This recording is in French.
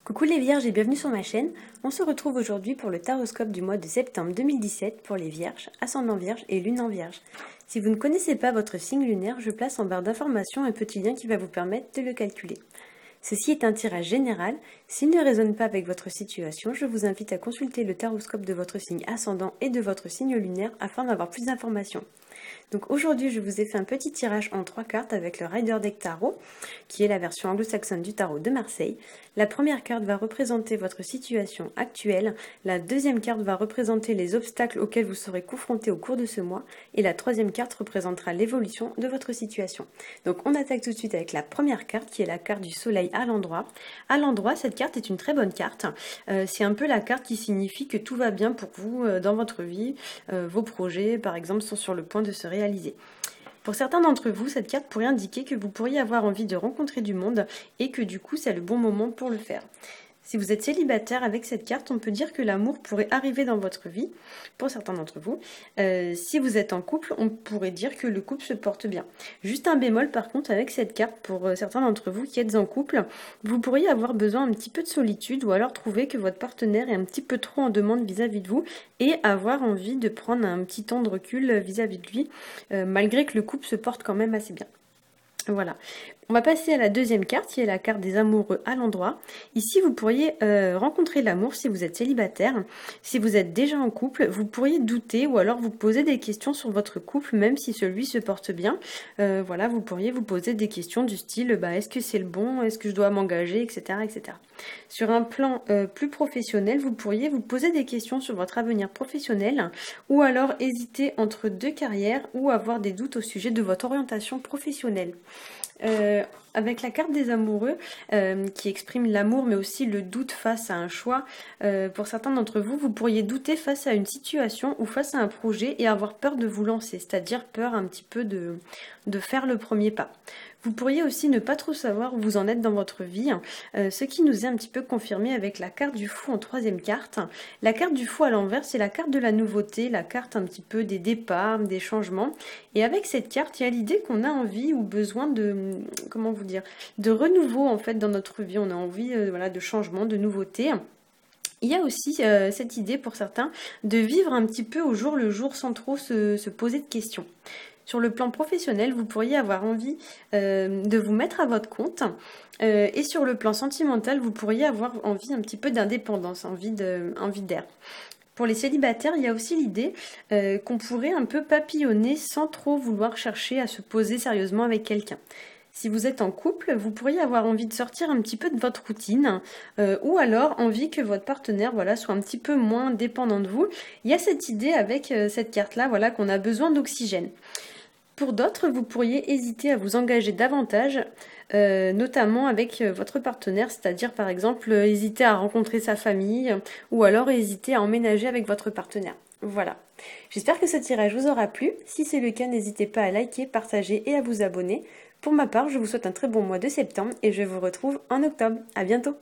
Coucou les vierges et bienvenue sur ma chaîne. On se retrouve aujourd'hui pour le taroscope du mois de septembre 2017 pour les vierges, ascendant vierge et lune en vierge. Si vous ne connaissez pas votre signe lunaire, je place en barre d'informations un petit lien qui va vous permettre de le calculer. Ceci est un tirage général. S'il ne résonne pas avec votre situation, je vous invite à consulter le taroscope de votre signe ascendant et de votre signe lunaire afin d'avoir plus d'informations. Donc aujourd'hui, je vous ai fait un petit tirage en 3 cartes avec le Rider Deck Tarot, qui est la version anglo-saxonne du tarot de Marseille. La première carte va représenter votre situation actuelle, la deuxième carte va représenter les obstacles auxquels vous serez confrontés au cours de ce mois, et la troisième carte représentera l'évolution de votre situation. Donc on attaque tout de suite avec la première carte, qui est la carte du soleil à l'endroit. À l'endroit, cette carte est une très bonne carte. C'est un peu la carte qui signifie que tout va bien pour vous dans votre vie. Vos projets, par exemple, sont sur le point de se réaliser. Pour certains d'entre vous, cette carte pourrait indiquer que vous pourriez avoir envie de rencontrer du monde et que du coup, c'est le bon moment pour le faire. Si vous êtes célibataire, avec cette carte, on peut dire que l'amour pourrait arriver dans votre vie, pour certains d'entre vous. Si vous êtes en couple, on pourrait dire que le couple se porte bien. Juste un bémol par contre avec cette carte, pour certains d'entre vous qui êtes en couple, vous pourriez avoir besoin un petit peu de solitude ou alors trouver que votre partenaire est un petit peu trop en demande vis-à-vis de vous et avoir envie de prendre un petit temps de recul vis-à-vis de lui, malgré que le couple se porte quand même assez bien. Voilà, on va passer à la deuxième carte, qui est la carte des amoureux à l'endroit. Ici, vous pourriez rencontrer l'amour si vous êtes célibataire. Si vous êtes déjà en couple, vous pourriez douter ou alors vous poser des questions sur votre couple, même si celui se porte bien. Voilà, vous pourriez vous poser des questions du style, est-ce que c'est le bon, est-ce que je dois m'engager, etc., etc. Sur un plan plus professionnel, vous pourriez vous poser des questions sur votre avenir professionnel ou alors hésiter entre deux carrières ou avoir des doutes au sujet de votre orientation professionnelle. Avec la carte des amoureux qui exprime l'amour mais aussi le doute face à un choix, pour certains d'entre vous, vous pourriez douter face à une situation ou face à un projet et avoir peur de vous lancer, c'est-à-dire peur un petit peu de faire le premier pas. Vous pourriez aussi ne pas trop savoir où vous en êtes dans votre vie, ce qui nous est un petit peu confirmé avec la carte du fou en troisième carte. La carte du fou à l'envers, c'est la carte de la nouveauté, la carte un petit peu des départs, des changements. Et avec cette carte, il y a l'idée qu'on a envie ou besoin de, comment vous dire, de renouveau en fait dans notre vie. On a envie voilà, de changement, de nouveauté. Il y a aussi cette idée pour certains de vivre un petit peu au jour le jour sans trop se poser de questions. Sur le plan professionnel, vous pourriez avoir envie de vous mettre à votre compte. Et sur le plan sentimental, vous pourriez avoir envie un petit peu d'indépendance, envie d'air. Pour les célibataires, il y a aussi l'idée qu'on pourrait un peu papillonner sans trop vouloir chercher à se poser sérieusement avec quelqu'un. Si vous êtes en couple, vous pourriez avoir envie de sortir un petit peu de votre routine ou alors envie que votre partenaire soit un petit peu moins dépendant de vous. Il y a cette idée avec cette carte-là qu'on a besoin d'oxygène. Pour d'autres, vous pourriez hésiter à vous engager davantage, notamment avec votre partenaire, c'est-à-dire par exemple hésiter à rencontrer sa famille ou alors hésiter à emménager avec votre partenaire. Voilà. J'espère que ce tirage vous aura plu. Si c'est le cas, n'hésitez pas à liker, partager et à vous abonner. Pour ma part, je vous souhaite un très bon mois de septembre et je vous retrouve en octobre. À bientôt!